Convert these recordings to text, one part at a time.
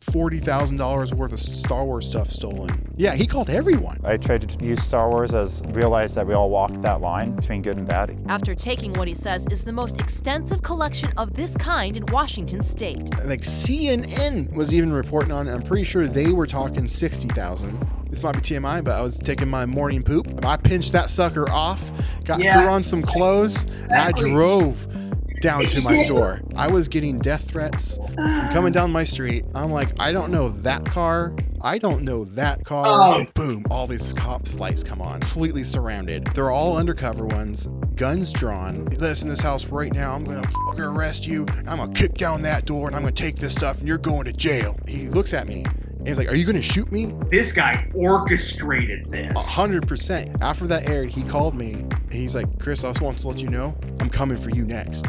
$40,000 worth of Star Wars stuff stolen. Yeah, he called everyone. I tried to use Star Wars as realize that we all walk that line between good and bad. After taking what he says is the most extensive collection of this kind in Washington state. Like CNN was even reporting on it. I'm pretty sure they were talking 60,000. This might be TMI, but I was taking my morning poop. I pinched that sucker off, threw on some clothes, and I drove down to my store. I was getting death threats. I'm coming down my street. I'm like, I don't know that car. I don't know that car. Boom, all these cops' lights come on, completely surrounded. They're all undercover ones, guns drawn. Listen, in this house right now, I'm gonna fucking arrest you. I'm gonna kick down that door and I'm gonna take this stuff and you're going to jail. He looks at me and he's like, are you gonna shoot me? This guy orchestrated this. 100%. After that aired, he called me and he's like, Chris, I just want to let you know, I'm coming for you next.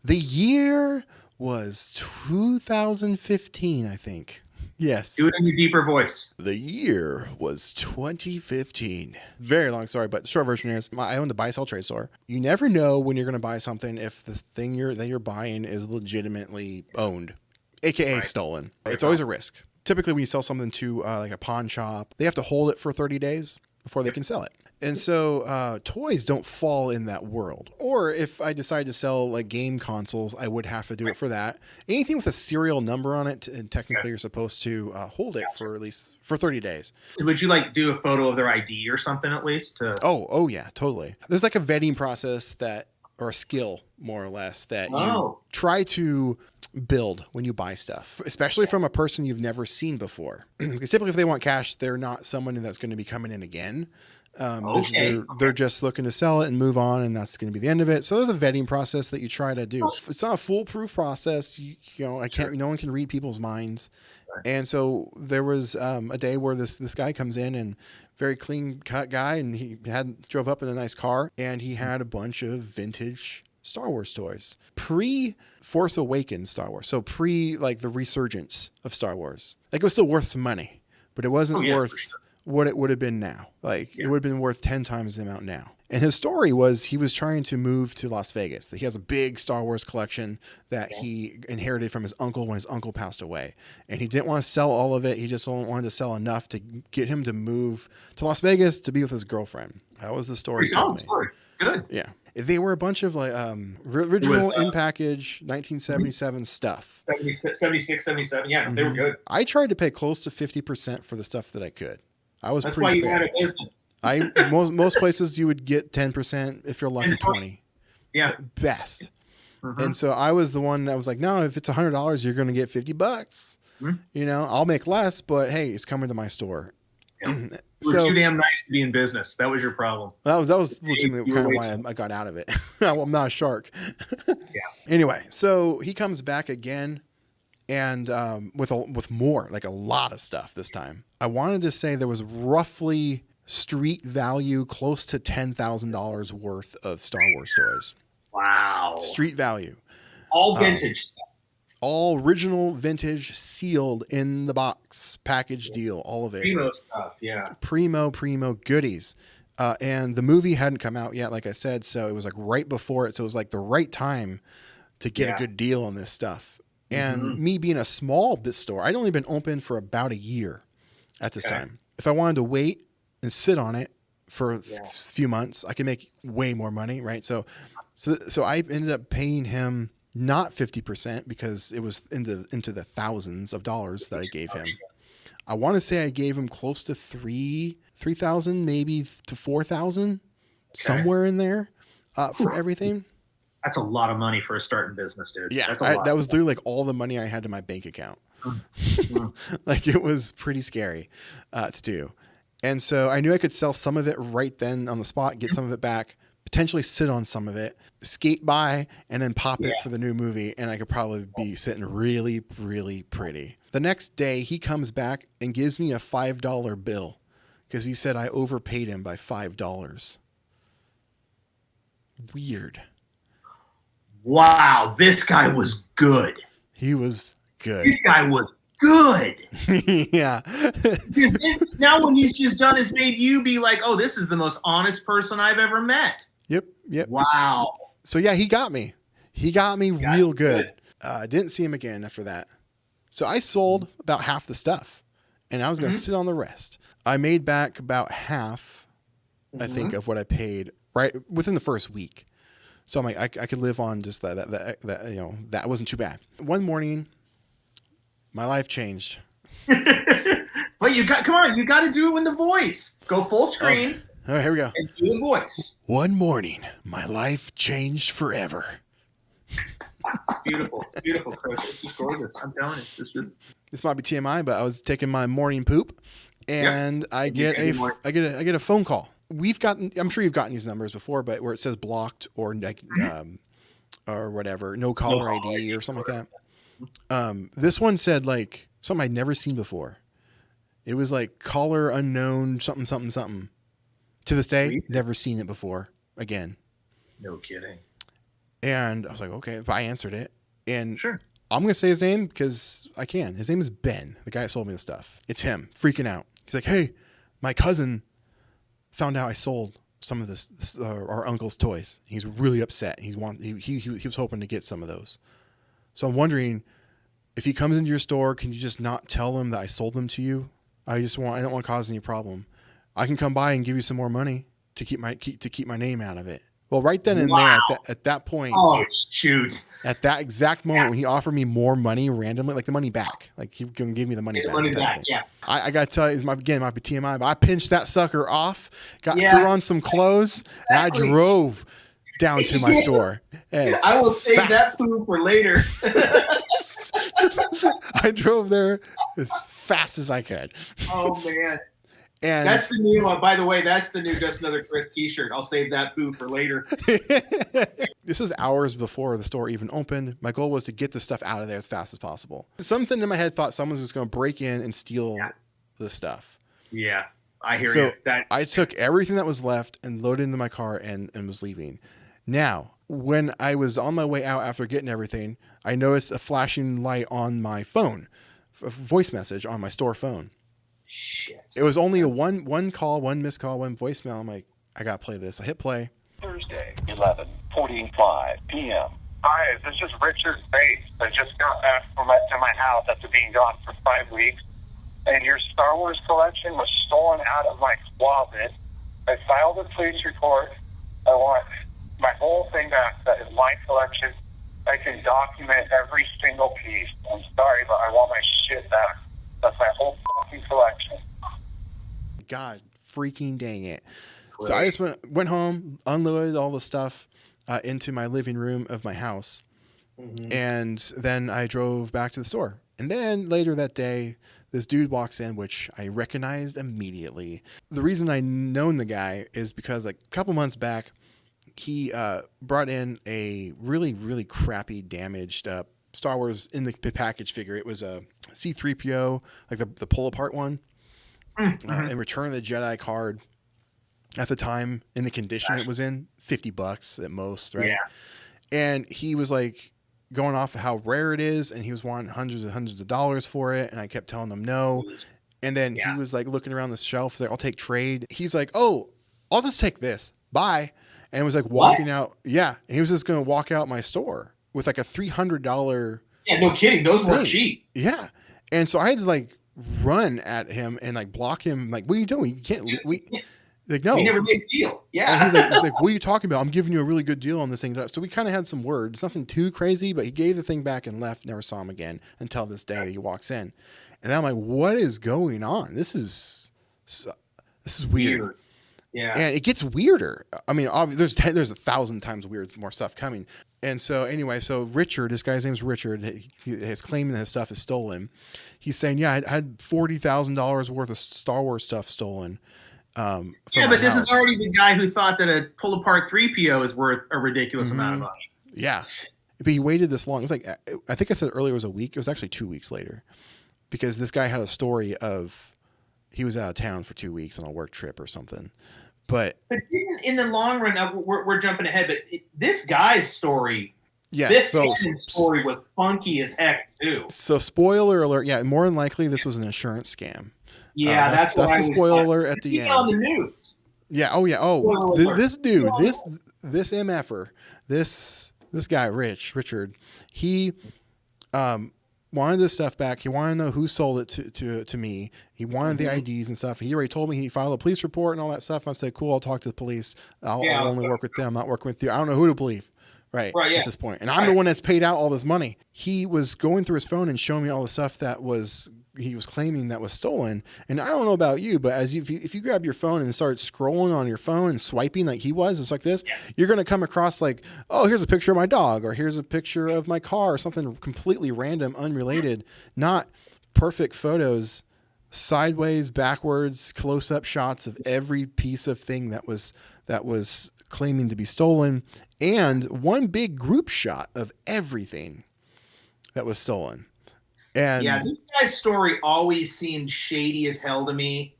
The year was 2015, I think. Yes. Do it in your deeper voice. The year was 2015. Very long story, but the short version is I owned a buy-sell trade store. You never know when you're going to buy something if the thing that you're buying is legitimately owned, aka stolen. It's always a risk. Typically, when you sell something to like a pawn shop, they have to hold it for 30 days before they can sell it. And so toys don't fall in that world. Or if I decide to sell like game consoles, I would have to do it for that. Anything with a serial number on it, and technically you're supposed to hold it for at least for 30 days. Would you like do a photo of their ID or something at least? Oh yeah, totally. There's like a vetting process or a skill more or less that you try to build when you buy stuff, especially from a person you've never seen before. Because typically if they want cash, they're not someone that's going to be coming in again. They're just looking to sell it and move on, and that's going to be the end of it. So there's a vetting process that you try to do. It's not a foolproof process. No one can read people's minds. And so there was a day where this guy comes in, and very clean cut guy, and he drove up in a nice car, and he had a bunch of vintage Star Wars toys, pre-Force Awakens Star Wars. So like the resurgence of Star Wars. Like it was still worth some money, but it wasn't worth what it would have been now. Like it would have been worth 10 times the amount now. And his story was he was trying to move to Las Vegas. He has a big Star Wars collection that he inherited from his uncle when his uncle passed away. And he didn't want to sell all of it. He just wanted to sell enough to get him to move to Las Vegas to be with his girlfriend. That was the story. Good. Yeah. They were a bunch of like original in-package 1977 stuff. 76, 77. Yeah, they were good. I tried to pay close to 50% for the stuff that I could. That's pretty why you fair. Had a business. Most places you would get 10% if you're lucky, 20. Yeah. Best. And so I was the one that was like, no, if it's $100, you're going to get $50. I'll make less, but hey, it's coming to my store. Yeah. You were too damn nice to be in business. That was your problem. That was legitimately kind of why I got out of it. I'm not a shark. Anyway, so he comes back again, and with more, like a lot of stuff this time. I wanted to say there was roughly street value close to $10,000 worth of Star Wars toys. Wow. Street value. All vintage stuff. All original vintage, sealed in the box, package deal, all of it. Primo stuff, yeah. Primo goodies. And the movie hadn't come out yet, like I said, so it was like right before it. So it was like the right time to get a good deal on this stuff. And me being a small bit store, I'd only been open for about a year at this time. If I wanted to wait and sit on it for a few months, I could make way more money, right? So I ended up paying him not 50% because it was into the thousands of dollars that I gave him. I want to say I gave him close to 3,000, maybe to 4,000, somewhere in there for everything. That's a lot of money for a starting business, dude. Yeah, that was literally like all the money I had in my bank account. Like it was pretty scary to do. And so I knew I could sell some of it right then on the spot, get some of it back, potentially sit on some of it, skate by, and then pop it for the new movie. And I could probably be sitting really, really pretty. The next day he comes back and gives me a $5 bill because he said I overpaid him by $5. Weird. Wow, this guy was good. He was good. This guy was good. Yeah. Now when he's just done is made you be like, oh, this is the most honest person I've ever met. Yep. Wow. So yeah, he got me. Real good. Didn't see him again after that. So I sold about half the stuff, and I was going to sit on the rest. I made back about half, I think, of what I paid right within the first week. So I'm like, I could live on just that, you know, that wasn't too bad. One morning, my life changed. Well, you got to do it in the voice. Go full screen. Okay. All right, here we go. And do the voice. One morning, my life changed forever. Beautiful, beautiful, Chris. It's just gorgeous. I'm telling you, this might be TMI, but I was taking my morning poop, and I get a phone call. I'm sure you've gotten these numbers before, but where it says blocked or like or whatever, no caller ID or something like that. This one said like something I'd never seen before. It was like caller unknown something something something. To this day, never seen it before again. No kidding. And I was like, okay, but I answered it. And sure. I'm going to say his name because I can. His name is Ben, the guy that sold me the stuff. It's him, freaking out. He's like, hey, my cousin found out I sold some of this our uncle's toys. He's really upset. He was hoping to get some of those. So I'm wondering, if he comes into your store, can you just not tell him that I sold them to you? I don't want to cause any problem. I can come by and give you some more money to keep my name out of it. Well, right then and there, at that point, oh shoot! At that exact moment when he offered me more money randomly, like the money back, like he can give me the money back. Money back, yeah. I got to tell you, it might be TMI, but I pinched that sucker off, threw on some clothes, and I drove down to my store. I will save that food for later. I drove there as fast as I could. Oh man. And that's the new one. By the way, that's the new Just Another Chris t-shirt. I'll save that poo for later. This was hours before the store even opened. My goal was to get the stuff out of there as fast as possible. Something in my head thought someone's just going to break in and steal the stuff. Yeah, I hear you. I took everything that was left and loaded into my car and was leaving. Now, when I was on my way out after getting everything, I noticed a flashing light on my phone, a voice message on my store phone. Shit. It was only a one call, one missed call, one voicemail. I'm like, I got to play this. I hit play. Thursday, 11:45 p.m. Hi, this is Richard Bates. I just got back to my house after being gone for 5 weeks, and your Star Wars collection was stolen out of my closet. I filed a police report. I want my whole thing back. That is my collection. I can document every single piece. I'm sorry, but I want my shit back. That's my whole fucking collection. God freaking dang it. Great. So I just went home, unloaded all the stuff into my living room of my house. Mm-hmm. And then I drove back to the store. And then later that day, this dude walks in, which I recognized immediately. The reason I known the guy is because like a couple months back, he brought in a really, really crappy, damaged Star Wars in the package figure. It was a C-3PO, like the pull-apart one. Mm-hmm. In Return of the Jedi card. At the time, in the condition it was in, $50 at most, right? Yeah. And he was like going off of how rare it is, and he was wanting hundreds of dollars for it, and I kept telling him no. And then he was like looking around the shelf, he's like, I'll take trade. He's like, oh, I'll just take this. Bye. And it was like walking out. Yeah. And he was just going to walk out my store with like a $300. Yeah, no kidding. Those were cheap. Yeah. And so I had to like run at him and like block him. Like, what are you doing? You can't. Like, no. We never made a deal. Yeah. And he's like, what are you talking about? I'm giving you a really good deal on this thing. So we kind of had some words, nothing too crazy, but he gave the thing back and left. Never saw him again until this day that he walks in. And I'm like, what is going on? This is weird. Yeah. And it gets weirder. I mean, there's 1,000 times more stuff coming. And so anyway, Richard, this guy's name's Richard, he's claiming that his stuff is stolen. He's saying, yeah, I had $40,000 worth of Star Wars stuff stolen. But this is already the guy who thought that a pull-apart 3PO is worth a ridiculous amount of money. Yeah. But he waited this long. It was like, I think I said earlier it was a week. It was actually 2 weeks later. Because this guy had a story of he was out of town for 2 weeks on a work trip or something. But in the long run, we're jumping ahead, but this guy's story, story was funky as heck too. So spoiler alert, yeah, more than likely this was an insurance scam. Yeah, that's the spoiler alert at the end. On the news. Yeah. Oh yeah. Oh, this dude, this MFer, this guy, Richard, he wanted this stuff back. He wanted to know who sold it to me. He wanted the IDs and stuff. He already told me he filed a police report and all that stuff. I said, cool, I'll talk to the police. I'll only work with them, not working with you. I don't know who to believe. Right. At this point. And I'm the one that's paid out all this money. He was going through his phone and showing me all the stuff that he was claiming that was stolen. And I don't know about you, but if you grab your phone and start scrolling on your phone and swiping like he was, it's like this, you're going to come across like, oh, here's a picture of my dog, or here's a picture of my car, or something completely random, unrelated, not perfect photos, sideways, backwards, close-up shots of every piece of thing that was claiming to be stolen, and one big group shot of everything that was stolen. And this guy's story always seemed shady as hell to me.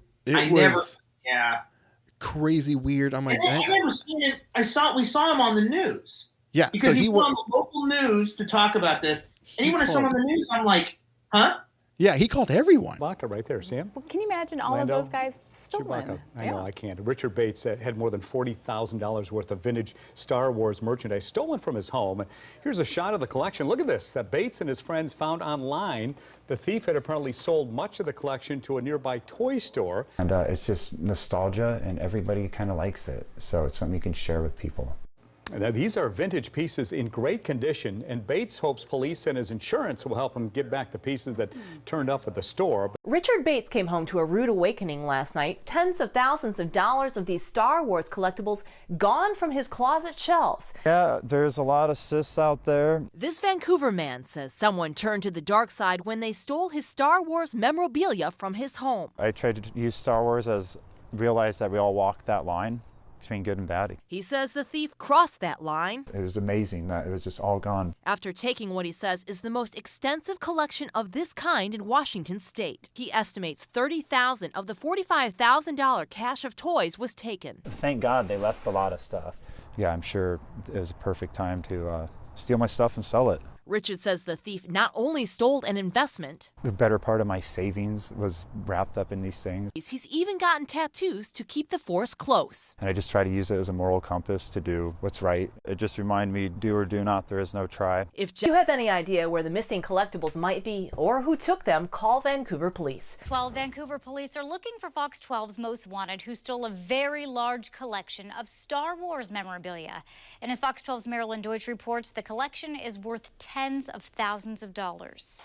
Crazy weird. I'm like, I never seen him. We saw him on the news. Yeah, because he went on the local news to talk about this. And even when I saw him on the news, I'm like, huh? Yeah, he called everyone. Chewbacca right there, see him? Well, can you imagine all of those guys stolen? Chewbacca. I know, I can't. Richard Bates had more than $40,000 worth of vintage Star Wars merchandise stolen from his home. And here's a shot of the collection. Look at this. That Bates and his friends found online. The thief had apparently sold much of the collection to a nearby toy store. And it's just nostalgia, and everybody kind of likes it. So it's something you can share with people. Now, these are vintage pieces in great condition, and Bates hopes police and his insurance will help him get back the pieces that turned up at the store. Richard Bates came home to a rude awakening last night. Tens of thousands of dollars of these Star Wars collectibles gone from his closet shelves. Yeah, there's a lot of cysts out there. This Vancouver man says someone turned to the dark side when they stole his Star Wars memorabilia from his home. I tried to use Star Wars as realize that we all walk that line between good and bad. He says the thief crossed that line. It was amazing that it was just all gone. After taking what he says is the most extensive collection of this kind in Washington state. He estimates 30,000 of the $45,000 cache of toys was taken. Thank God they left a lot of stuff. Yeah, I'm sure it was a perfect time to steal my stuff and sell it. Richard says the thief not only stole an investment, the better part of my savings was wrapped up in these things. He's even gotten tattoos to keep the force close. And I just try to use it as a moral compass to do what's right. It just reminds me, do or do not, there is no try. If you have any idea where the missing collectibles might be or who took them, call Vancouver Police. Vancouver police are looking for Fox 12's most wanted, who stole a very large collection of Star Wars memorabilia. And as Fox 12's Marilyn Deutsch reports, the collection is worth tens of thousands of dollars.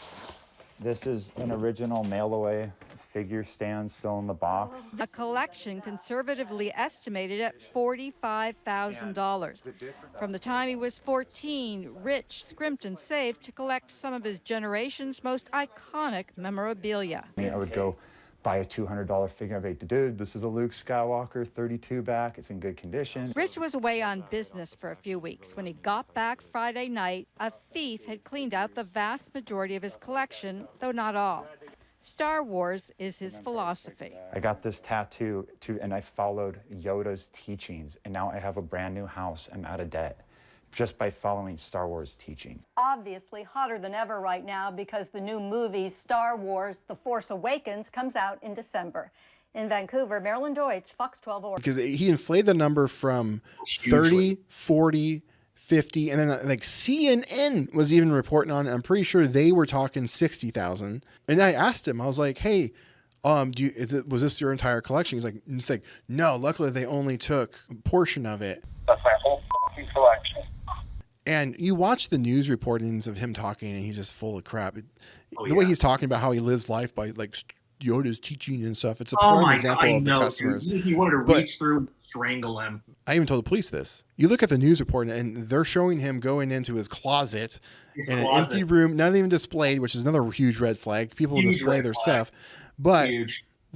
This is an original mail-away figure stand still in the box. A collection conservatively estimated at $45,000. From the time he was 14, Rich scrimped and saved to collect some of his generation's most iconic memorabilia. I would go buy a $200 figure. I'd be like, dude, this is a Luke Skywalker 32 back. It's in good condition. Rich was away on business for a few weeks. When he got back Friday night, a thief had cleaned out the vast majority of his collection, though not all. Star Wars is his philosophy. I got this tattoo and I followed Yoda's teachings, and now I have a brand new house. I'm out of debt just by following Star Wars teaching. Obviously hotter than ever right now because the new movie Star Wars The Force Awakens comes out in December. In Vancouver, Marilyn Deutsch, Fox 12 Oregon. Because he inflated the number from 30, 40, 50, and then like CNN was even reporting on it. I'm pretty sure they were talking 60,000. And I asked him, I was like, hey, was this your entire collection? He's like, no, luckily they only took a portion of it. That's my whole fucking collection. And you watch the news reportings of him talking, and he's just full of crap. The way he's talking about how he lives life by like Yoda's teaching and stuff. It's a prime example of the customers. He wanted to reach through and strangle him. I even told the police this. You look at the news report, and they're showing him going into his closet in an empty room, not even displayed, which is another huge red flag. People display their stuff, but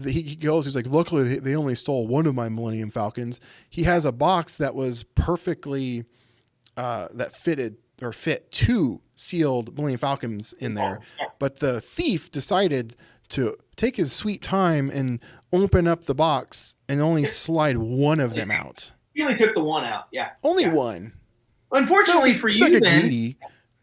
he goes. He's like, luckily they only stole one of my Millennium Falcons. He has a box that was perfectly that fit two sealed Millennium Falcons in there, but the thief decided to take his sweet time and open up the box and only slide one of them out. He only took the one out, Only one. Unfortunately for you, then. Greedy.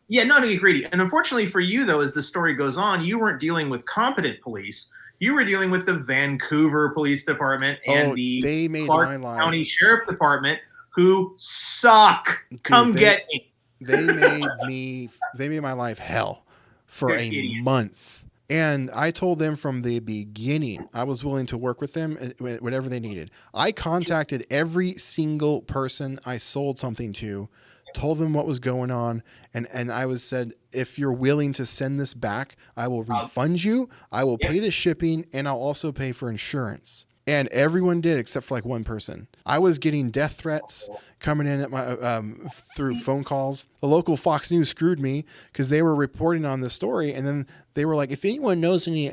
Yeah, not to get greedy. And unfortunately for you, though, as the story goes on, you weren't dealing with competent police. You were dealing with the Vancouver Police Department and the Clark County Sheriff Department, who suck. Get me. They made my life hell for a month. And I told them from the beginning, I was willing to work with them, whatever they needed. I contacted every single person I sold something to, told them what was going on. And I said, if you're willing to send this back, I will refund you. I will pay the shipping, and I'll also pay for insurance. And everyone did except for like one person. I was getting death threats coming in at my through phone calls. The local Fox News screwed me because they were reporting on this story, and then they were like, "If anyone knows any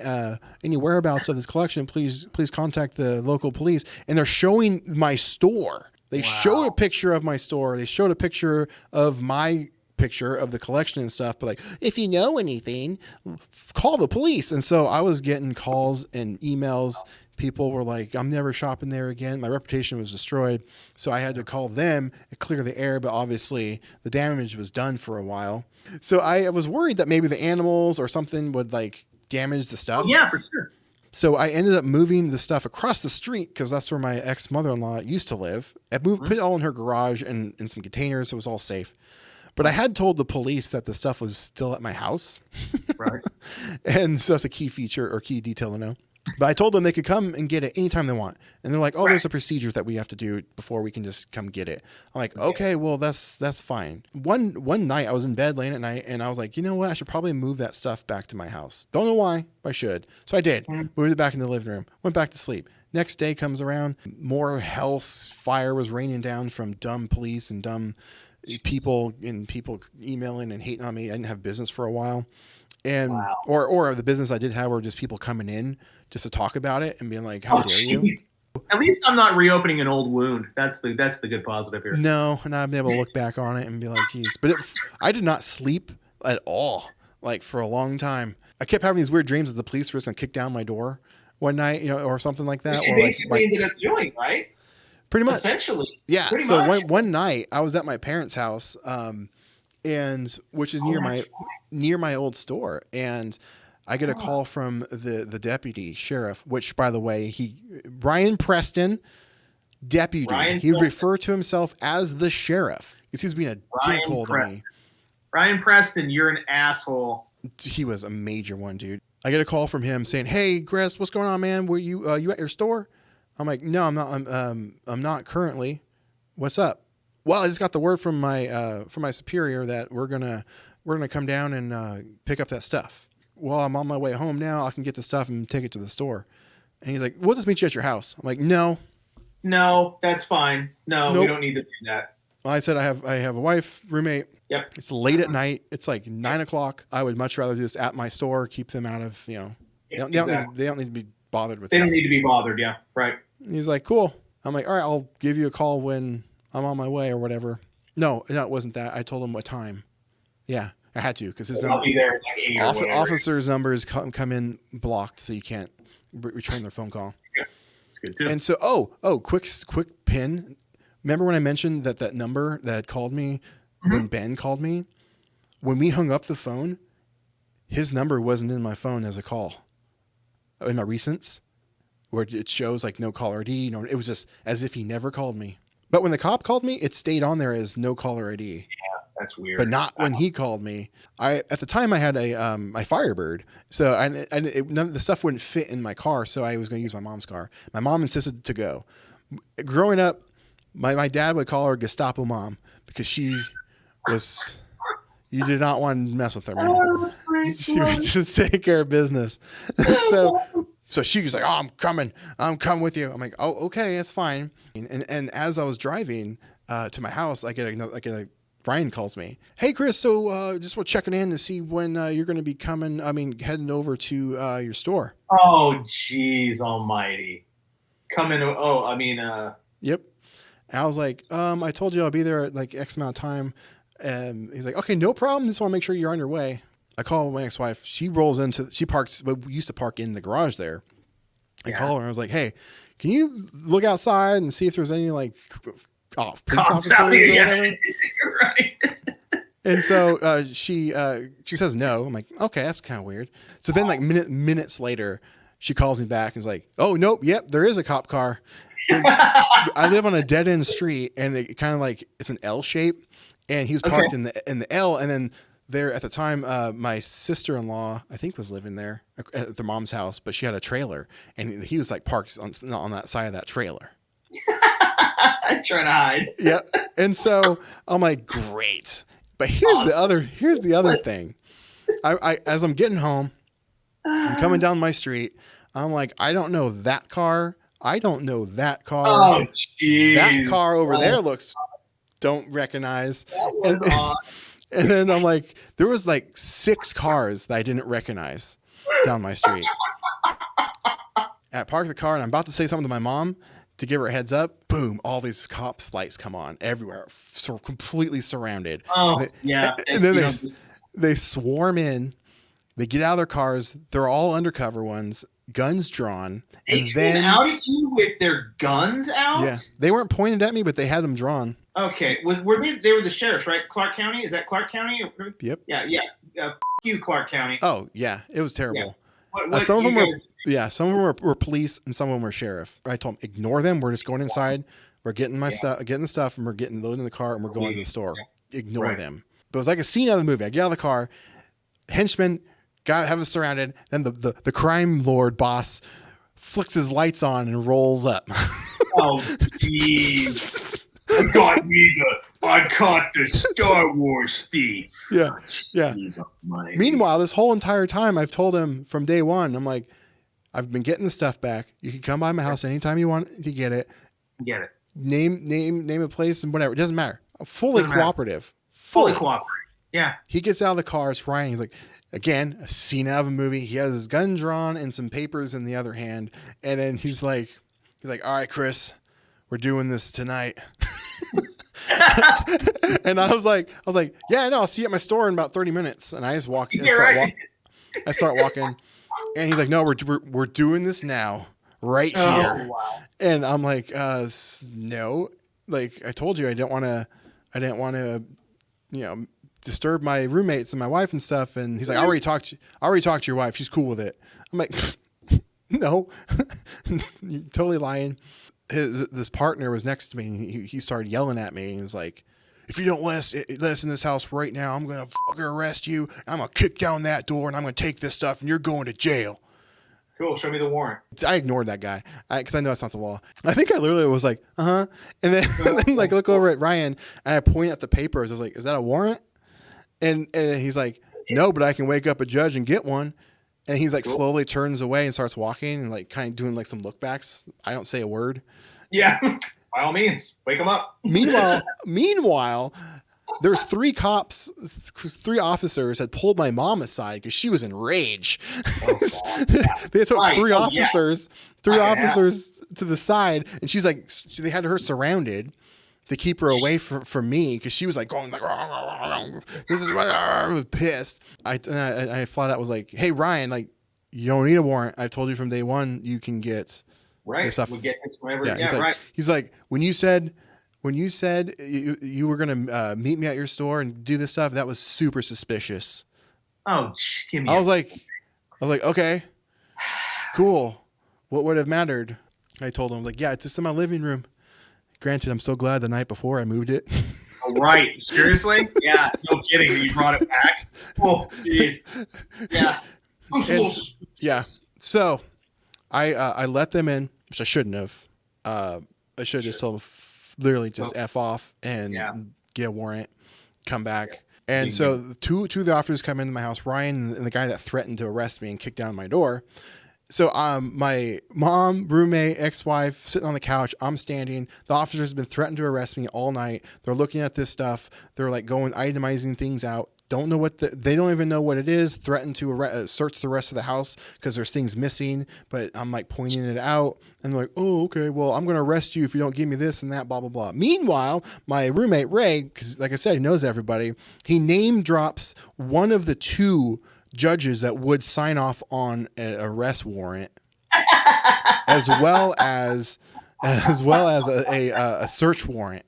whereabouts of this collection, please contact the local police." And they're showing my store. They showed a picture of my store. They showed a picture of my picture of the collection and stuff. But like, if you know anything, call the police. And so I was getting calls and emails. People were like, I'm never shopping there again. My reputation was destroyed. So I had to call them and clear the air. But obviously the damage was done for a while. So I was worried that maybe the animals or something would like damage the stuff. Oh, yeah, for sure. So I ended up moving the stuff across the street because that's where my ex-mother-in-law used to live. I put it all in her garage and in some containers. So it was all safe. But I had told the police that the stuff was still at my house. Right. And so that's a key feature or key detail to know. But I told them they could come and get it anytime they want. And they're like, oh, there's a procedure that we have to do before we can just come get it. I'm like, okay, well, that's fine. One night I was in bed late at night and I was like, you know what? I should probably move that stuff back to my house. Don't know why, but I should. So I did. Moved it back in the living room. Went back to sleep. Next day comes around. More fire was raining down from dumb police and dumb people emailing and hating on me. I didn't have business for a while. And or the business I did have were just people coming in just to talk about it and being like, how dare you? At least I'm not reopening an old wound. That's the good positive here. No, and I've been able to look back on it and be like, geez. But I did not sleep at all, like for a long time. I kept having these weird dreams that the police were just going to kick down my door one night, or something like that. Which basically ended up doing, right? Pretty much. Essentially. Yeah. So one night I was at my parents' house, and which is near my old store, and I get a call from the deputy sheriff, which, by the way, Brian Preston, deputy. He would refer to himself as the sheriff because he's being a dickhole to me. Brian Preston, you're an asshole. He was a major one, dude. I get a call from him saying, "Hey, Chris, what's going on, man? Were you at your store?" I'm like, "No, I'm not. I'm not currently. What's up?" Well, I just got the word from my superior that we're gonna come down and pick up that stuff. Well, I'm on my way home now. I can get the stuff and take it to the store. And he's like, we'll just meet you at your house. I'm like, no, that's fine. No, we don't need to do that. Well, I said, I have a wife, roommate. Yep. It's late at night. It's like 9:00. I would much rather do this at my store, keep them out of, they don't need to be bothered with They this. don't need to be bothered. Yeah. Right. And he's like, cool. I'm like, all right, I'll give you a call when I'm on my way or whatever. No, it wasn't that. I told him what time. Yeah. I had to because his number, officer's numbers come in blocked, so you can't return their phone call. Yeah, it's good too. And so, quick pin. Remember when I mentioned that number that had called me when Ben called me? When we hung up the phone, his number wasn't in my phone as a call. In my recents, where it shows like no caller ID. It was just as if he never called me. But when the cop called me, it stayed on there as no caller ID. Yeah. That's weird. But not when he called me. At the time I had my Firebird, so none of the stuff wouldn't fit in my car, so I was going to use my mom's car. My mom insisted to go. Growing up, my dad would call her Gestapo mom because you did not want to mess with her, man. She would just take care of business. So she was like, "Oh, I'm coming with you." I'm like, "Oh, okay, that's fine." And as I was driving to my house, I get a Brian calls me. Hey, Chris, so just want checking in to see when you're going to be heading over to your store. Oh, geez almighty. Yep. And I was like, I told you I'll be there at like X amount of time. And he's like, okay, no problem. Just want to make sure you're on your way. I call my ex-wife. She parks, but we used to park in the garage there. I call her. I was like, hey, can you look outside and see if there's any police officers or whatever? Right. And so she says no. I'm like, okay, that's kind of weird. So then minutes later, she calls me back and is like, oh, nope, yep, there is a cop car. I live on a dead end street and it kind of like it's an L shape and he's parked in the L, and then there at the time, my sister-in-law, I think, was living there at their mom's house, but she had a trailer, and he was like parked on that side of that trailer. Trying to hide. Yeah. And so I'm like, great. But here's the other thing. I as I'm getting home, I'm coming down my street. I'm like, I don't know that car. I don't know that car. Oh, jeez. That car over there don't recognize. And then I'm like, there was like 6 cars that I didn't recognize down my street. I parked the car and I'm about to say something to my mom to give her a heads up. Boom! All these cops' lights come on everywhere, so completely surrounded. Oh, yeah. And then they swarm in. They get out of their cars. They're all undercover ones, guns drawn. They came out at you with their guns out? Yeah, they weren't pointed at me, but they had them drawn. Okay, were they were the sheriffs, right? Clark County? Is that Clark County? Yep. Yeah. F you, Clark County. Oh yeah, it was terrible. Yeah. Some of them were police, and some of them were sheriff. I told them, ignore them. We're just going inside. We're getting getting the stuff, and we're loading the car, and we're going to the store. Yeah. Ignore them. But it was like a scene out of the movie. I get out of the car, henchmen have us surrounded. Then the crime lord boss flicks his lights on and rolls up. Oh, jeez. I caught the Star Wars thief. Yeah. Yeah. Meanwhile, this whole entire time I've told him from day one, I'm like, I've been getting the stuff back. You can come by my house anytime you want to get it. Get it. Name a place and whatever. It doesn't matter. Fully cooperative. Fully cooperative. Yeah. He gets out of the car, it's Ryan. He's like, again, a scene out of a movie. He has his gun drawn and some papers in the other hand. And then he's like, all right, Chris, we're doing this tonight. And I was like, yeah, no, I'll see you at my store in about 30 minutes. And I just walk. I start walking, and he's like, no, we're doing this now, right here. Wow. And I'm like, no, like I told you, I didn't want to, disturb my roommates and my wife and stuff. And he's like, I already talked to your wife. She's cool with it. I'm like, no, you're totally lying. This partner was next to me, and he started yelling at me. And he was like, if you don't list in this house right now, I'm going to fucking arrest you. I'm going to kick down that door, and I'm going to take this stuff, and you're going to jail. Cool. Show me the warrant. I ignored that guy because I know that's not the law. I think I literally was like, and then, like look over at Ryan, and I point at the papers. I was like, is that a warrant? And he's like, no, but I can wake up a judge and get one. And he's like slowly turns away and starts walking and like kind of doing like some look backs. I don't say a word. Yeah, by all means, wake him up. Meanwhile, there's 3 cops, 3 officers had pulled my mom aside because she was in rage. They took 3 officers to the side, and she's like, they had her surrounded to keep her away from me because she was like going like, this is what I was pissed. I flat out was like, hey Ryan, like you don't need a warrant. I've told you from day one you can get this stuff. We get this whenever. Yeah, he's like, right. He's like, when you said you were gonna meet me at your store and do this stuff, that was super suspicious. Oh, give me. I was like, okay, cool. What would have mattered? I told him, I was like, yeah, it's just in my living room. Granted, I'm so glad the night before I moved it. Oh, right. Seriously? Yeah. No kidding. You brought it back. Oh, jeez. Yeah. Yeah. So I let them in, which I shouldn't have. I should have just told them literally just F off and get a warrant, come back. And so two of the officers come into my house, Ryan and the guy that threatened to arrest me and kick down my door. So my mom, roommate, ex-wife sitting on the couch. I'm standing. The officers have been threatening to arrest me all night. They're looking at this stuff. They're like itemizing things out. Don't know they don't even know what it is. Threatened to search the rest of the house because there's things missing. But I'm like pointing it out, and they're like, "Oh, okay. Well, I'm going to arrest you if you don't give me this and that." Blah blah blah. Meanwhile, my roommate Ray, because like I said, he knows everybody. He name drops one of the 2 judges that would sign off on an arrest warrant, as well as a search warrant.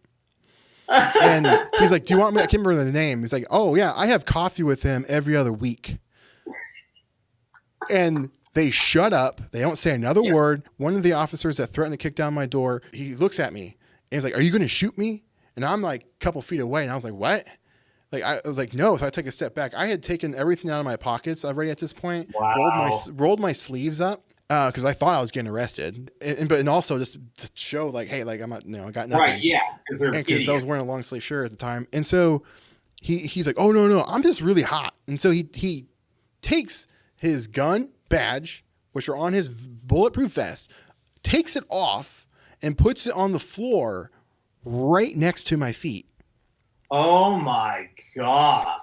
And he's like, do you want me? I can't remember the name. He's like, oh yeah, I have coffee with him every other week. And they shut up. They don't say another word. One of the officers that threatened to kick down my door, he looks at me and he's like, are you going to shoot me? And I'm like a couple feet away. And I was like, what? Like I was like, no. So I take a step back. I had taken everything out of my pockets already at this point. Wow. Rolled my sleeves up because I thought I was getting arrested, and also just to show like, hey, like I'm not, I got nothing. Right? Yeah, because I was wearing a long sleeve shirt at the time, and so he's like, oh no, I'm just really hot, and so he takes his gun badge, which are on his bulletproof vest, takes it off and puts it on the floor right next to my feet. Oh my God.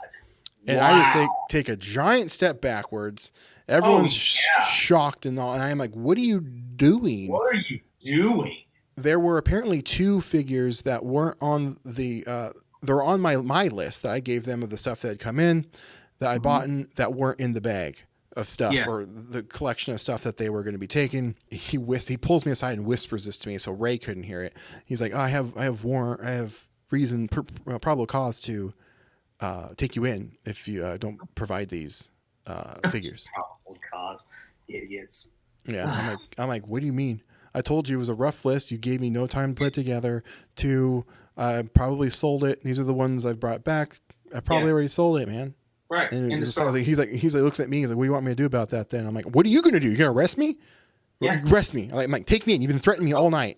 And I just take a giant step backwards. Everyone's shocked and all. And I'm like, what are you doing? What are you doing? There were apparently 2 figures that weren't on they're on my list that I gave them of the stuff that had come in that I bought that weren't in the bag of stuff or the collection of stuff that they were going to be taking. He pulls me aside and whispers this to me so Ray couldn't hear it. He's like, oh, I have reason, probable cause to take you in if you don't provide these figures. Probable cause, idiots. Yeah, I'm like, what do you mean? I told you it was a rough list. You gave me no time to put it together. I probably sold it. These are the ones I've brought back. I probably already sold it, man. Right. And he's like, looks at me. He's like, what do you want me to do about that then? I'm like, what are you going to do? You're going to arrest me? Yeah. Arrest me. I'm like, take me in. You've been threatening me all night.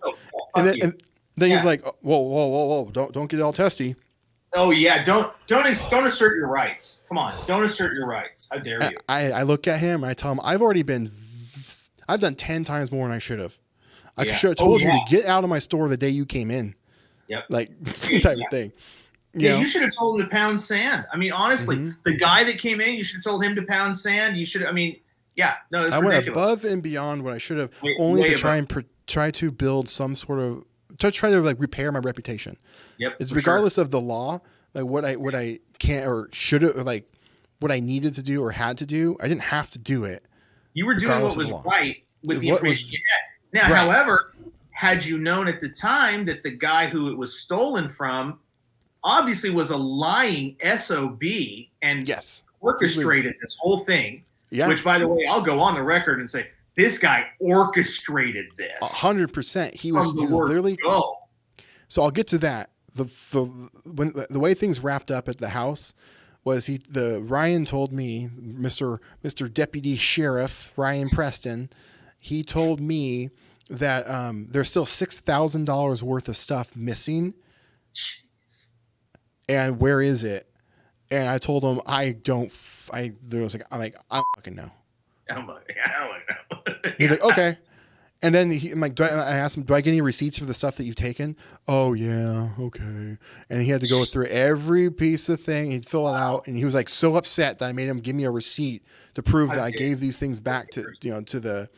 And then he's like, whoa. Don't get all testy. Oh yeah. Don't assert your rights. Come on. Don't assert your rights. How dare you? I look at him and I tell him, I've done 10 times more than I should have. I should have told you to get out of my store the day you came in. Yep. Like type of thing. You should have told him to pound sand. I mean, honestly, the guy that came in, you should have told him to pound sand. You should. I mean, I ridiculous. Went above and beyond what I should have, only to try to build some sort of try to like repair my reputation. Yep. It's regardless of the law, like what I can't or should have, like what I needed to do or had to do. I didn't have to do it. You were doing what was right with the information you had. Now, however, had you known at the time that the guy who it was stolen from obviously was a lying SOB and orchestrated this whole thing, which, by the way, I'll go on the record and say this guy orchestrated this. 100%. He was literally. So I'll get to that. The way things wrapped up at the house was Ryan told me, Mr. Deputy Sheriff Ryan Preston, he told me that there's still $6,000 worth of stuff missing. And where is it? And I told him I don't fucking know. I don't know. He's like, okay. And then I asked him, do I get any receipts for the stuff that you've taken? Oh yeah, okay. And he had to go through every piece of thing. He'd fill it out, and he was like so upset that I made him give me a receipt to prove that I gave these things back to the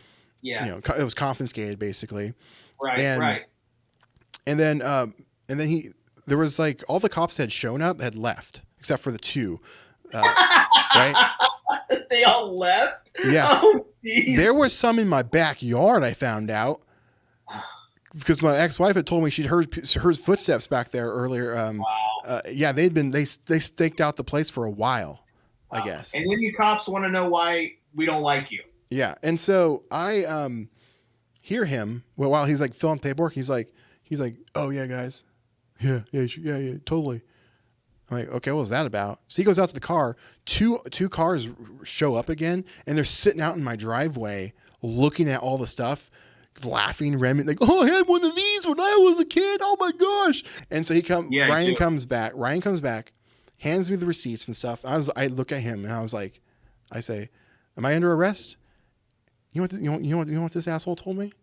it was confiscated basically. Right. And then there was like all the cops had shown up had left except for the 2. Right? They all left? Yeah. Oh, geez. There was some in my backyard, I found out. Because my ex-wife had told me she'd heard footsteps back there earlier. They staked out the place for a while, I guess. And then you cops want to know why we don't like you. Yeah. And so I hear him while he's like filling paperwork. He's like, oh yeah, guys. Yeah, totally. I'm like, okay, what was that about? So he goes out to the car. Two cars show up again, and they're sitting out in my driveway looking at all the stuff, laughing, like, oh, I had one of these when I was a kid. Oh my gosh. And so Ryan comes back, hands me the receipts and stuff. I look at him and I say, am I under arrest? You know what this asshole told me?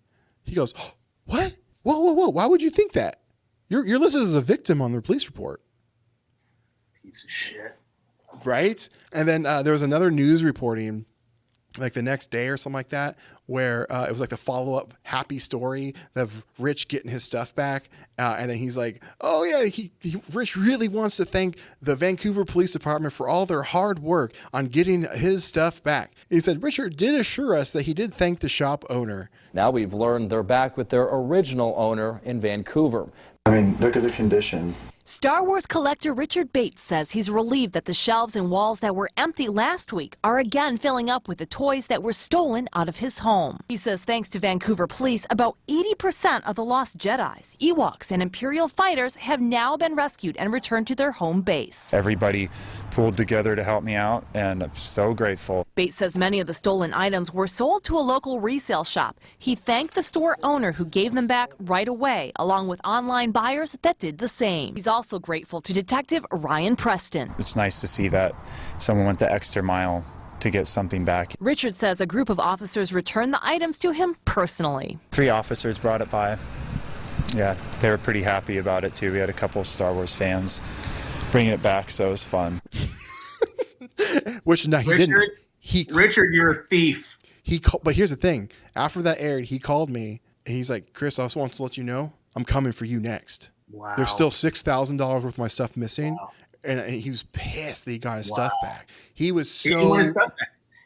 He goes, oh, what? Whoa. Why would you think that? You're listed as a victim on the police report. Piece of shit. Right? And then there was another news reporting like the next day or something like that, where it was like the follow-up happy story of Rich getting his stuff back. And then he's like, oh yeah, Rich really wants to thank the Vancouver Police Department for all their hard work on getting his stuff back. He said, Richard did assure us that he did thank the shop owner. Now we've learned they're back with their original owner in Vancouver. I mean, look at the condition. Star Wars collector Richard Bates says he's relieved that the shelves and walls that were empty last week are again filling up with the toys that were stolen out of his home. He says thanks to Vancouver police, about 80% of the lost Jedis, Ewoks, and Imperial fighters have now been rescued and returned to their home base. Everybody pulled together to help me out, and I'm so grateful. Bates says many of the stolen items were sold to a local resale shop. He thanked the store owner who gave them back right away, along with online buyers that did the same. He's also grateful to Detective Ryan Preston. It's nice to see that someone went the extra mile to get something back. Richard says a group of officers returned the items to him personally. 3 officers brought it by. Yeah, they were pretty happy about it too. We had a couple of Star Wars fans bringing it back, so it was fun. Which, no, he Richard, didn't. Richard, you're a thief. But here's the thing. After that aired, he called me, and he's like, Chris, I just want to let you know, I'm coming for you next. Wow. There's still $6,000 worth of my stuff missing. Wow. And he was pissed that he got his stuff back. He was so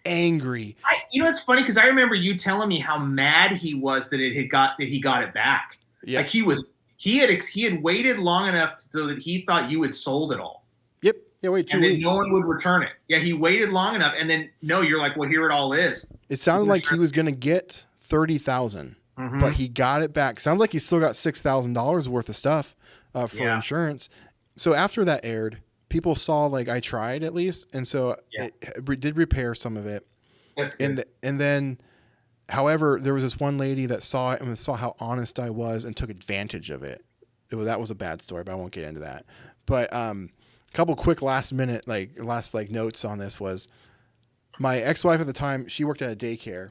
angry. You know, it's funny because I remember you telling me how mad he was that he got it back. Yeah. Like he had waited long enough so that he thought you had sold it all. Yep. Yeah, wait 2 weeks. And then no one would return it. Yeah, he waited long enough, and then no, you're like, well, here it all is. It sounded like he was going to get $30,000, but he got it back. Sounds like he still got $6,000 worth of stuff for insurance. So after that aired, people saw like I tried at least, and so it did repair some of it. That's good. And then, however, there was this one lady that saw it and saw how honest I was and took advantage of it. That was a bad story, but I won't get into that. But a couple quick last notes on this was my ex-wife at the time. She worked at a daycare,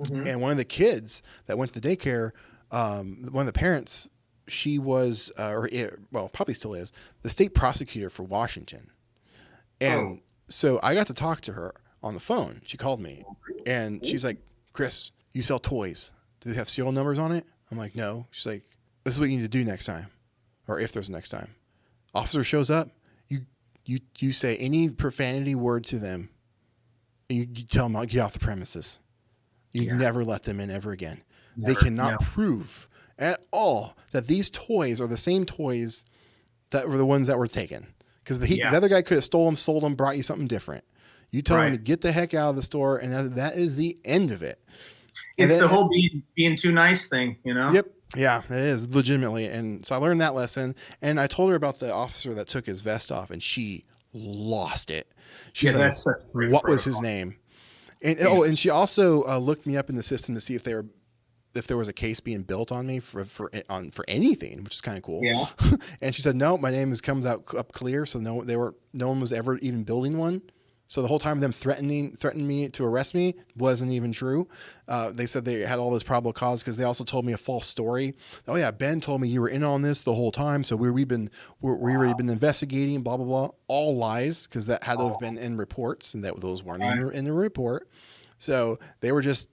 and one of the kids that went to the daycare, one of the parents, she was, probably still is, the state prosecutor for Washington. And so I got to talk to her on the phone. She called me, and she's like, Chris, you sell toys. Do they have serial numbers on it? I'm like, no. She's like, this is what you need to do next time, or if there's a next time. Officer shows up, you say any profanity word to them, and you tell them, I'll get off the premises. You never let them in ever again. They cannot prove at all that these toys are the same toys that were the ones that were taken. Because the other guy could have stole them, sold them, brought you something different. You tell him to get the heck out of the store, and that is the end of it. It's the whole being too nice thing, you know? Yep. Yeah, it is legitimately. And so I learned that lesson, and I told her about the officer that took his vest off, and she lost it. She's like, what was his name? And and she also looked me up in the system to see if there was a case being built on me for anything, which is kind of cool. Yeah. And she said, no, my name comes out up clear. So no one was ever even building one. So the whole time them threatening me to arrest me wasn't even true. They said they had all this probable cause because they also told me a false story. Oh yeah, Ben told me you were in on this the whole time. So we've already been investigating, blah blah blah. All lies, because that had to have been in reports, and those weren't in the report. So they were just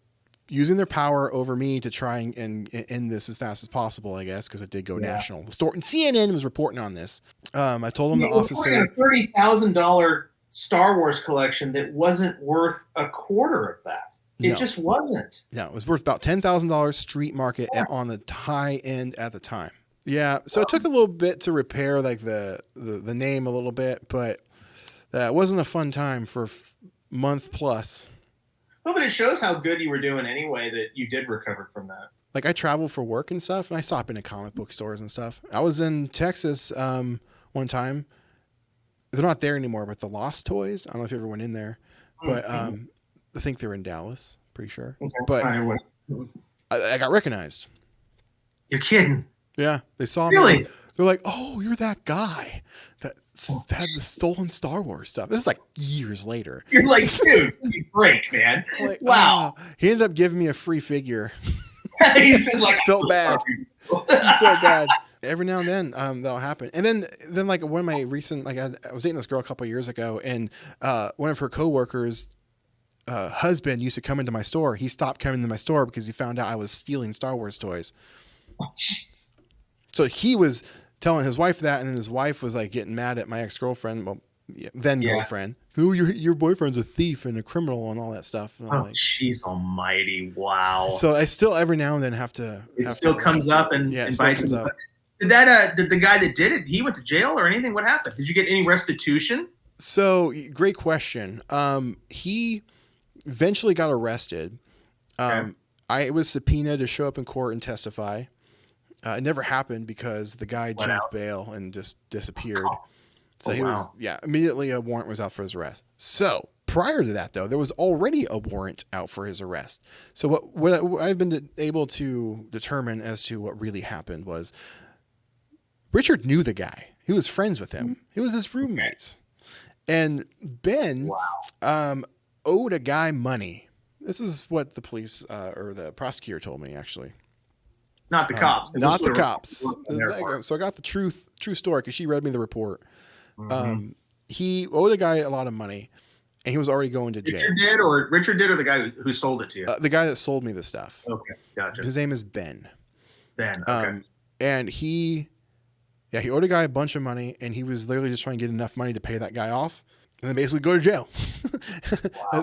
using their power over me to try and end this as fast as possible, I guess, because it did go national. The story, and CNN was reporting on this. I told them the officer a $30,000 Star Wars collection that wasn't worth a quarter of that. It just wasn't. No, it was worth about $10,000 street market on the high end at the time. Yeah, so it took a little bit to repair like the name a little bit, but that wasn't a fun time for a month plus. Well, but it shows how good you were doing anyway that you did recover from that. Like I travel for work and stuff, and I stop into comic book stores and stuff. I was in Texas one time. They're not there anymore, but the Lost Toys. I don't know if you ever went in there, but I think they're in Dallas, pretty sure. Okay. But I got recognized. You're kidding. Yeah, they saw me. They're like, "Oh, you're that guy that had the stolen Star Wars stuff." This is like years later. You're like, dude, you break, man. Like, wow. He ended up giving me a free figure. He said, like, felt bad. Felt bad. Every now and then, that'll happen. And then like one of my recent, like I was dating this girl a couple of years ago, and one of her coworkers' husband used to come into my store. He stopped coming to my store because he found out I was stealing Star Wars toys. Oh, jeez. So he was telling his wife that, and then his wife was like getting mad at my ex-girlfriend, girlfriend. Oh, your boyfriend's a thief and a criminal and all that stuff. And oh, jeez almighty. Wow. So I still every now and then have to. It still comes up and bites comes up. Did the guy that did it, he went to jail or anything? What happened? Did you get any restitution? So great question. He eventually got arrested. Okay. I was subpoenaed to show up in court and testify. It never happened because the guy jumped bail and just disappeared. So immediately a warrant was out for his arrest. So prior to that, though, there was already a warrant out for his arrest. So what I've been able to determine as to what really happened was Richard knew the guy. He was friends with him. He was his roommate. And Ben owed a guy money. This is what the police or the prosecutor told me, actually. Not the cops. Not the cops. So I got the true story because she read me the report. Mm-hmm. He owed a guy a lot of money, and he was already going to jail. Richard did, or the guy who sold it to you? The guy that sold me the stuff. Okay, gotcha. His name is Ben. Ben. Okay. And he owed a guy a bunch of money, and he was literally just trying to get enough money to pay that guy off, and then basically go to jail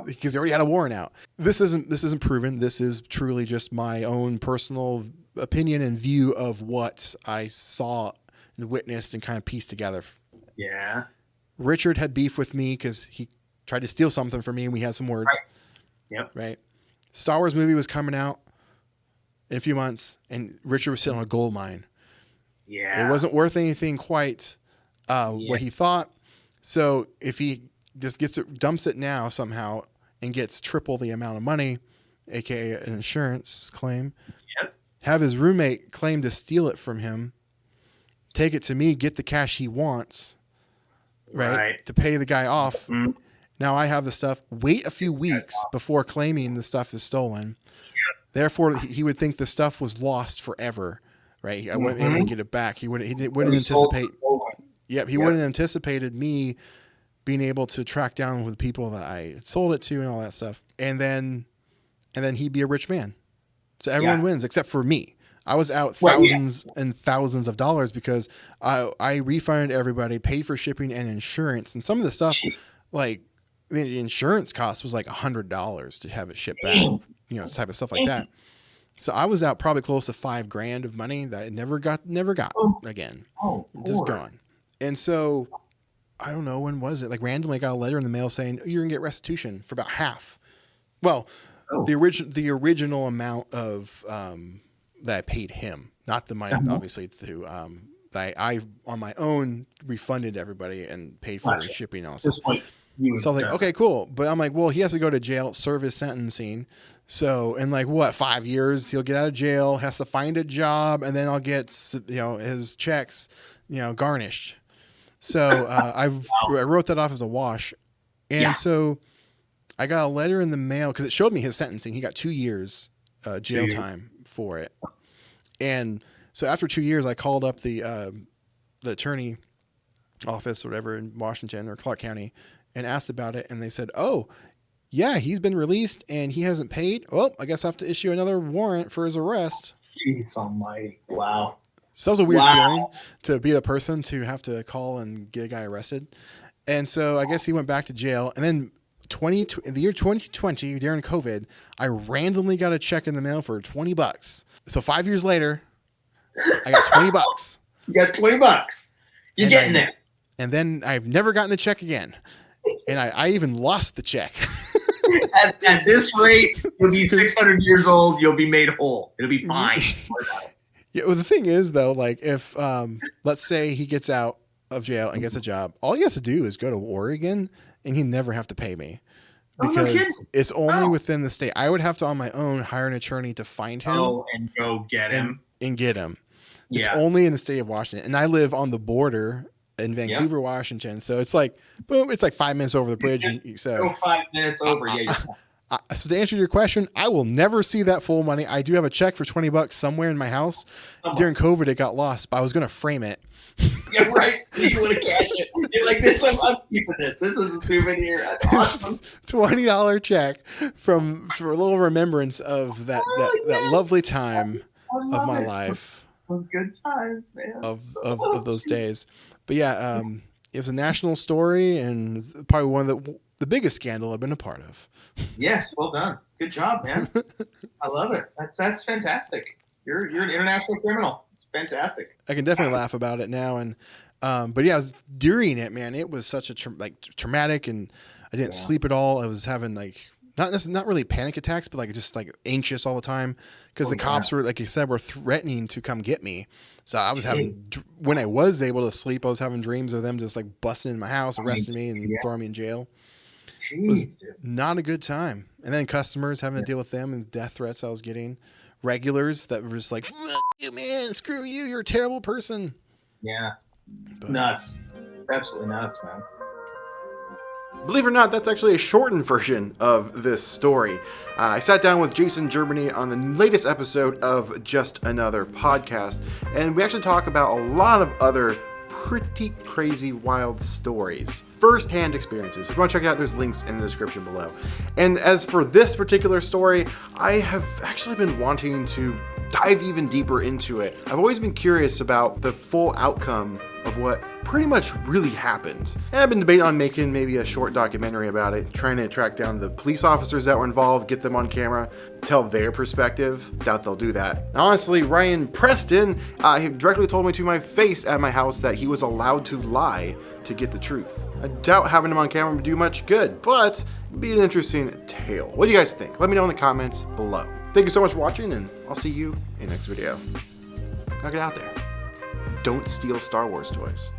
because he already had a warrant out. This isn't proven. This is truly just my own personal opinion and view of what I saw and witnessed and kind of pieced together. Yeah. Richard had beef with me because he tried to steal something from me, and we had some words. Right. Yep. Right. Star Wars movie was coming out in a few months, and Richard was sitting on a gold mine. Yeah. It wasn't worth anything quite what he thought. So if he just dumps it now somehow and gets triple the amount of money, aka an insurance claim, have his roommate claim to steal it from him, take it to me, get the cash he wants, right. To pay the guy off. Mm-hmm. Now I have the stuff. Wait a few weeks before claiming the stuff is stolen. Therefore, he would think the stuff was lost forever. Right, I wasn't able to get it back. He wouldn't anticipate. He wouldn't anticipated me being able to track down with people that I sold it to and all that stuff. And then he'd be a rich man. So everyone wins except for me. I was out thousands and thousands of dollars because I refunded everybody, paid for shipping and insurance, and some of the stuff, like the insurance cost was like $100 to have it shipped back. Type of stuff like that. So I was out probably close to $5,000 of money that I never got again. Just gone. And so I don't know, when was it? Like randomly I got a letter in the mail saying you're gonna get restitution for about half. Well, the original amount of that I paid him, not the money obviously through I on my own refunded everybody and paid for the shipping also. So I was like, okay, cool. But I'm like, well, he has to go to jail, serve his sentencing. So in 5 years, he'll get out of jail, has to find a job, and then I'll get, his checks, garnished. So I wrote that off as a wash. And so I got a letter in the mail because it showed me his sentencing. He got 2 years jail time for it. And so after 2 years, I called up the attorney office or whatever in Washington or Clark County and asked about it. And they said, oh, yeah, he's been released and he hasn't paid. Well, I guess I have to issue another warrant for his arrest. Jeez almighty. Wow. So that was a weird feeling to be the person to have to call and get a guy arrested. And so I guess he went back to jail. And then in the year 2020, during COVID, I randomly got a check in the mail for $20. So 5 years later, I got $20. You got $20. You're getting there. And then I've never gotten a check again. And I even lost the check. At this rate, you'll be 600 years old. You'll be made whole. It'll be fine. Yeah. Well, the thing is, though, like if let's say he gets out of jail and gets a job, all he has to do is go to Oregon, and he never have to pay me because it's only within the state. I would have to on my own hire an attorney to find him. And go get him. And get him. It's only in the state of Washington, and I live on the border in Vancouver, Washington. So it's like, boom, it's like 5 minutes over the bridge. So 5 minutes over. So to answer your question, I will never see that full money. I do have a check for $20 somewhere in my house. During COVID, it got lost, but I was going to frame it. Yeah, right. You want to cash it. You're like, I'm keeping this. This is a souvenir. That's awesome. $20 check for a little remembrance of that lovely time of my life. Those good times, man. Of those days. But yeah, it was a national story and probably one of the biggest scandal I've been a part of. Yes, well done. Good job, man. I love it. That's fantastic. You're an international criminal. It's fantastic. I can definitely laugh about it now. And but yeah, during it, man, it was such a traumatic, and I didn't sleep at all. I was having like not really panic attacks, but like just like anxious all the time because the cops were, like you said, were threatening to come get me. So I was having, when I was able to sleep, I was having dreams of them just like busting in my house, arresting me, and throwing me in jail. It was not a good time. And then customers having to deal with them and death threats I was getting. Regulars that were just like, "Fuck you, man, screw you, you're a terrible person." Yeah, nuts. It's absolutely nuts, man. Believe it or not, that's actually a shortened version of this story. I sat down with Jason Germany on the latest episode of Just Another Podcast, and we actually talk about a lot of other pretty crazy, wild stories. First-hand experiences. If you want to check it out, there's links in the description below. And as for this particular story, I have actually been wanting to dive even deeper into it. I've always been curious about the full outcome of what pretty much really happened. And I've been debating on making maybe a short documentary about it, trying to track down the police officers that were involved, get them on camera, tell their perspective. Doubt they'll do that. Honestly, Ryan Preston, he directly told me to my face at my house that he was allowed to lie to get the truth. I doubt having him on camera would do much good, but it'd be an interesting tale. What do you guys think? Let me know in the comments below. Thank you so much for watching, and I'll see you in the next video. Now get out there. Don't steal Star Wars toys.